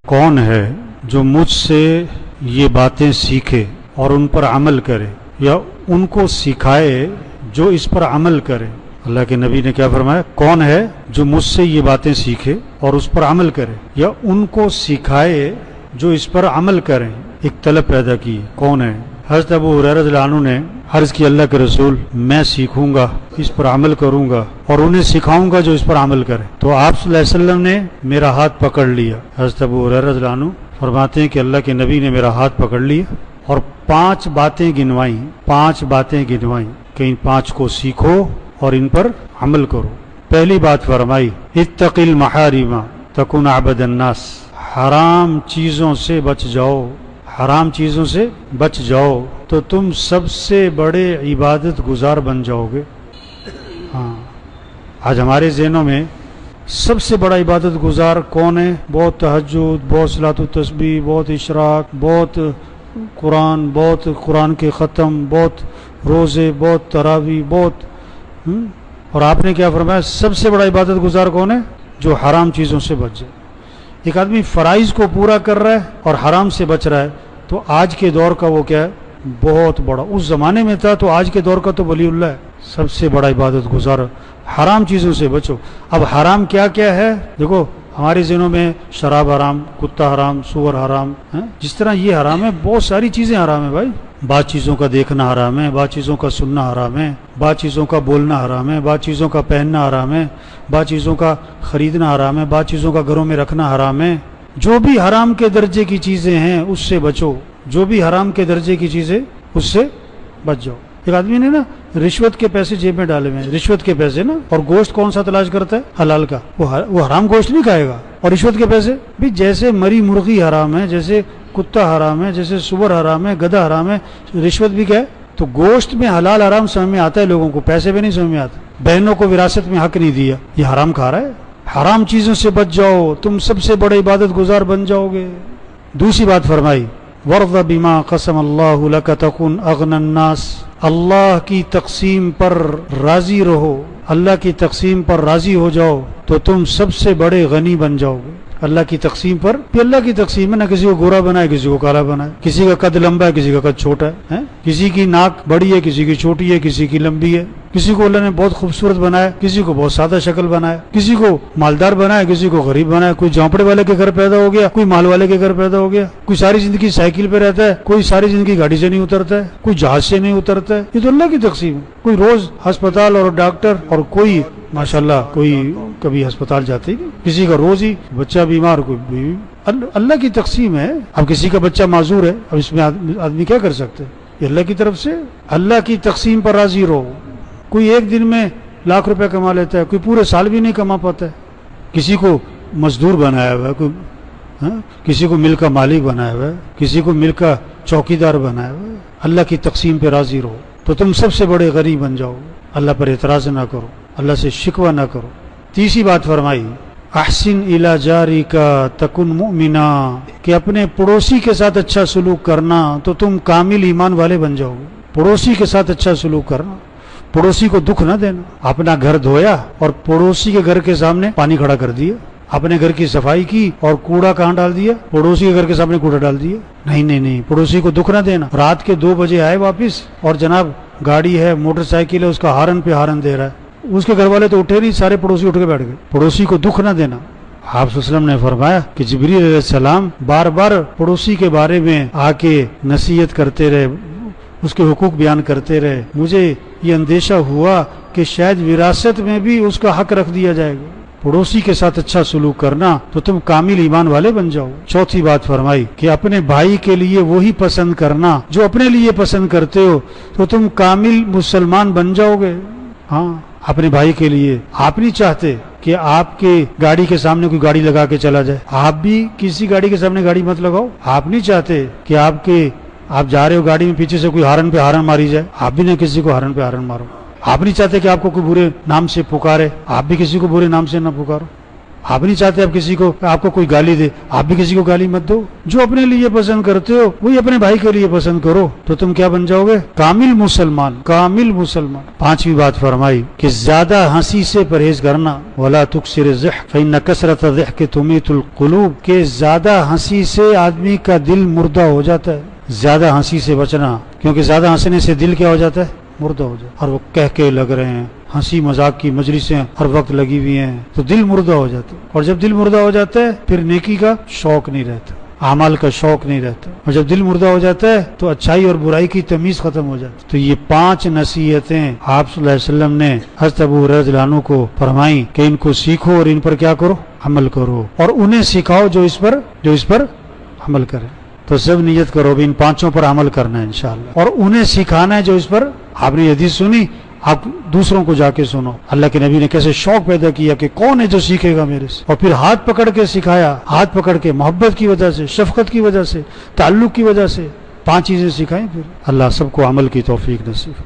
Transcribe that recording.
کون ہے جو مجھ سے یہ باتیں سیکھے اور ان پر عمل کرے یا ان کو سکھائے جو اس پر عمل کرے؟ اللہ کے نبی نے کیا فرمایا؟ کون ہے جو مجھ سے یہ باتیں سیکھے اور اس پر عمل کرے یا ان کو سکھائے جو اس پر عمل کریں؟ ایک طلب پیدا کی، کون ہے؟ حضرت ابو ہریرہ رضی اللہ عنہ نے عرض کی، اللہ کے رسول میں سیکھوں گا، اس پر عمل کروں گا اور انہیں سکھاؤں گا جو اس پر عمل کرے۔ تو آپ صلی اللہ علیہ وسلم نے میرا ہاتھ پکڑ لیا۔ حضرت ابو ہریرہ رضی اللہ عنہ فرماتے ہیں کہ اللہ کے نبی نے میرا ہاتھ پکڑ لیا اور 5 باتیں گنوائیں کہ ان 5 کو سیکھو اور ان پر عمل کرو۔ پہلی بات فرمائی، اتق المحارم تکن عبد الناس، حرام چیزوں سے بچ جاؤ، حرام چیزوں سے بچ جاؤ تو تم سب سے بڑے عبادت گزار بن جاؤ گے۔ ہاں، آج ہمارے ذہنوں میں سب سے بڑا عبادت گزار کون ہے؟ بہت تہجد، بہت صلاۃ التسبیح، بہت اشراق، بہت قرآن کے ختم، بہت روزے، بہت تراویح، بہت اور آپ نے کیا فرمایا؟ سب سے بڑا عبادت گزار کون ہے؟ جو حرام چیزوں سے بچ جائے۔ ایک آدمی فرائض کو پورا کر رہا ہے اور حرام سے بچ رہا ہے، تو آج کے دور کا وہ کیا ہے؟ بہت بڑا۔ اس زمانے میں تھا تو آج کے دور کا تو ولی اللہ ہے، سب سے بڑا عبادت گزار۔ حرام چیزوں سے بچو۔ اب حرام کیا کیا ہے؟ دیکھو ہمارے ذہنوں میں شراب حرام، کتا حرام، سور حرام، جس طرح یہ حرام ہے، بہت ساری چیزیں حرام ہیں بھائی۔ بعض چیزوں کا دیکھنا حرام ہے، بعض چیزوں کا سننا حرام ہے، بعض چیزوں کا بولنا حرام ہے، بعض چیزوں کا پہننا حرام ہے، بعض چیزوں کا خریدنا حرام ہے، بعض چیزوں کا گھروں میں رکھنا حرام ہے۔ جو بھی حرام کے درجے کی چیزیں ہیں اس سے بچو، جو بھی حرام کے درجے کی چیزیں اس سے بچ جاؤ۔ ایک آدمی نے نا رشوت کے پیسے جیب میں ڈالے ہوئے ہیں، رشوت کے پیسے نا، اور گوشت کون سا تلاش کرتا ہے؟ حلال کا۔ وہ حرام گوشت نہیں کھائے گا، اور رشوت کے پیسے بھی جیسے مری مرغی حرام ہے، جیسے کتا حرام ہے، جیسے سور حرام ہے، گدھا حرام ہے، رشوت بھی کیا ہے؟ تو گوشت میں حلال حرام سمجھ میں آتا ہے لوگوں کو، پیسے بھی نہیں سمجھ میں آتا۔ بہنوں کو وراثت میں حق نہیں دیا، یہ حرام کھا رہا ہے۔ حرام چیزوں سے بچ جاؤ، تم سب سے بڑے عبادت گزار بن جاؤ گے۔ دوسری بات فرمائی، وَرْضَ بِمَا قَسَمَ اللَّهُ لَكَ تَكُنْ أَغْنَى النَّاسِ، اللہ کی تقسیم پر راضی رہو، اللہ کی تقسیم پر راضی ہو جاؤ تو تم سب سے بڑے غنی بن جاؤ گے۔ اللہ کی تقسیم پر، یہ اللہ کی تقسیم ہے، نہ کسی کو گورا بنائے کسی کو کالا بنائے، کسی کا قد لمبا ہے کسی کا قد چھوٹا ہے، کسی کی ناک بڑی ہے کسی کی چھوٹی ہے، کسی کی لمبی ہے، کسی کو اللہ نے بہت خوبصورت بنایا، کسی کو بہت سادہ شکل بنایا، کسی کو مالدار بنایا، کسی کو غریب بنایا، کوئی جھونپڑے والے کے گھر پیدا ہو گیا، کوئی مال والے کے گھر پیدا ہو گیا، کوئی ساری زندگی سائیکل پہ رہتا ہے، کوئی ساری زندگی گاڑی سے نہیں اترتا ہے، کوئی جہاز سے نہیں اترتا ہے۔ یہ تو اللہ کی تقسیم ہے۔ کوئی روز ہسپتال اور ڈاکٹر، اور کوئی ماشاءاللہ کوئی کبھی ہسپتال جاتے ہی نہیں، کسی کا روز ہی بچہ بیمار، کوئی بیوی۔ اللہ کی تقسیم ہے۔ اب کسی کا بچہ معذور ہے، اب اس میں آدمی کیا کر سکتے؟ یہ اللہ کی طرف سے، اللہ کی تقسیم پر راضی رہو۔ کوئی ایک دن میں لاکھ روپے کما لیتا ہے، کوئی پورے سال بھی نہیں کما پاتا ہے۔ کسی کو مزدور بنایا ہوا ہے، کوئی کسی کو ملک کا مالک بنایا ہوا ہے، کسی کو ملک کا چوکیدار بنایا ہوا ہے۔ اللہ کی تقسیم پہ راضی رہو تو تم سب سے بڑے غنی بن جاؤ۔ اللہ پر اعتراض نہ کرو، اللہ سے شکوہ نہ کرو۔ تیسری بات فرمائی، احسن الی جارک تکن مؤمنا، کہ اپنے پڑوسی کے ساتھ اچھا سلوک کرنا تو تم کامل ایمان والے بن جاؤ گے۔ پڑوسی کے ساتھ اچھا سلوک کرنا، پڑوسی کو دکھ نہ دینا۔ اپنا گھر دھویا اور پڑوسی کے گھر کے سامنے پانی کھڑا کر دیا، اپنے گھر کی صفائی کی اور کوڑا کہاں ڈال دیا؟ پڑوسی کے گھر کے سامنے کوڑا ڈال دیا۔ نہیں، پڑوسی کو دکھ نہ دینا۔ رات کے 2 بجے آئے واپس اور جناب گاڑی ہے، موٹر سائیکل ہے، اس کا ہارن پہ ہارن دے رہا ہے، اس کے گھر والے تو اٹھے نہیں، سارے پڑوسی اٹھ کے بیٹھ گئے۔ پڑوسی کو دکھ نہ دینا۔ آپ صلی اللہ علیہ وسلم نے فرمایا کہ جبریل علیہ السلام بار بار پڑوسی کے بارے میں آ کے نصیحت کرتے رہے، اس کے حقوق بیان کرتے رہے۔ مجھے یہ اندیشہ ہوا کہ شاید وراثت میں بھی اس کا حق رکھ دیا جائے گا۔ پڑوسی کے ساتھ اچھا سلوک کرنا تو تم کامل ایمان والے بن جاؤ۔ چوتھی بات فرمائی کہ اپنے بھائی کے لیے وہی پسند کرنا جو اپنے لیے پسند کرتے ہو تو تم کامل مسلمان بن جاؤ گے۔ ہاں، اپنے بھائی کے لیے آپ نہیں چاہتے کہ آپ کے گاڑی کے سامنے کوئی گاڑی لگا کے چلا جائے، آپ بھی کسی گاڑی کے سامنے گاڑی مت لگاؤ۔ آپ نہیں چاہتے کہ آپ جا رہے ہو گاڑی میں پیچھے سے کوئی ہارن پہ ہارن ماری جائے، آپ بھی نہ کسی کو ہارن پہ ہارن مارو۔ آپ نہیں چاہتے کہ آپ کو کوئی برے نام سے پکارے، آپ بھی کسی کو برے نام سے نہ پکارو۔ آپ نہیں چاہتے آپ کسی کو آپ کو کوئی گالی دے، آپ بھی کسی کو گالی مت دو. جو اپنے لیے پسند کرتے ہو وہی اپنے بھائی کے لیے پسند کرو، تو تم کیا بن جاؤ گے؟ کامل مسلمان. کامل مسلمان. پانچویں بات فرمائی کہ زیادہ ہنسی سے پرہیز کرنا. ولا تکثر الضحك فإن كثرة الضحك تميت القلوب، کہ زیادہ ہنسی سے آدمی کا دل مردہ ہو جاتا ہے. زیادہ ہنسی سے بچنا، کیونکہ زیادہ ہنسنے سے دل کیا ہو جاتا ہے؟ مردہ ہو جاتا ہے. اور وہ کہہ کے لگ رہے ہیں، ہنسی مذاق کی مجلسیں ہر وقت لگی ہوئی ہیں، تو دل مردہ ہو جاتا ہے. اور جب دل مردہ ہو جاتا ہے پھر نیکی کا شوق نہیں رہتا، اعمال کا شوق نہیں رہتا. اور جب دل مردہ ہو جاتا ہے تو اچھائی اور برائی کی تمیز ختم ہو جاتی. تو یہ 5 نصیحتیں آپ صلی اللہ علیہ وسلم نے حضرت ابو ہریرہ رضی اللہ عنہ کو فرمائی کہ ان کو سیکھو اور ان پر کیا کرو؟ عمل کرو. اور انہیں سکھاؤ جو اس پر عمل کرے. تو سب نیت کرو بھی ان 5 پر عمل کرنا ہے انشاءاللہ، اور انہیں سکھانا ہے جو اس پر. آپ نے حدیث سنی، آپ دوسروں کو جا کے سنو. اللہ کے نبی نے کیسے شوق پیدا کیا کہ کون ہے جو سیکھے گا میرے سے، اور پھر ہاتھ پکڑ کے سکھایا. ہاتھ پکڑ کے محبت کی وجہ سے، شفقت کی وجہ سے، تعلق کی وجہ سے 5 چیزیں سکھائیں. پھر اللہ سب کو عمل کی توفیق نصیب.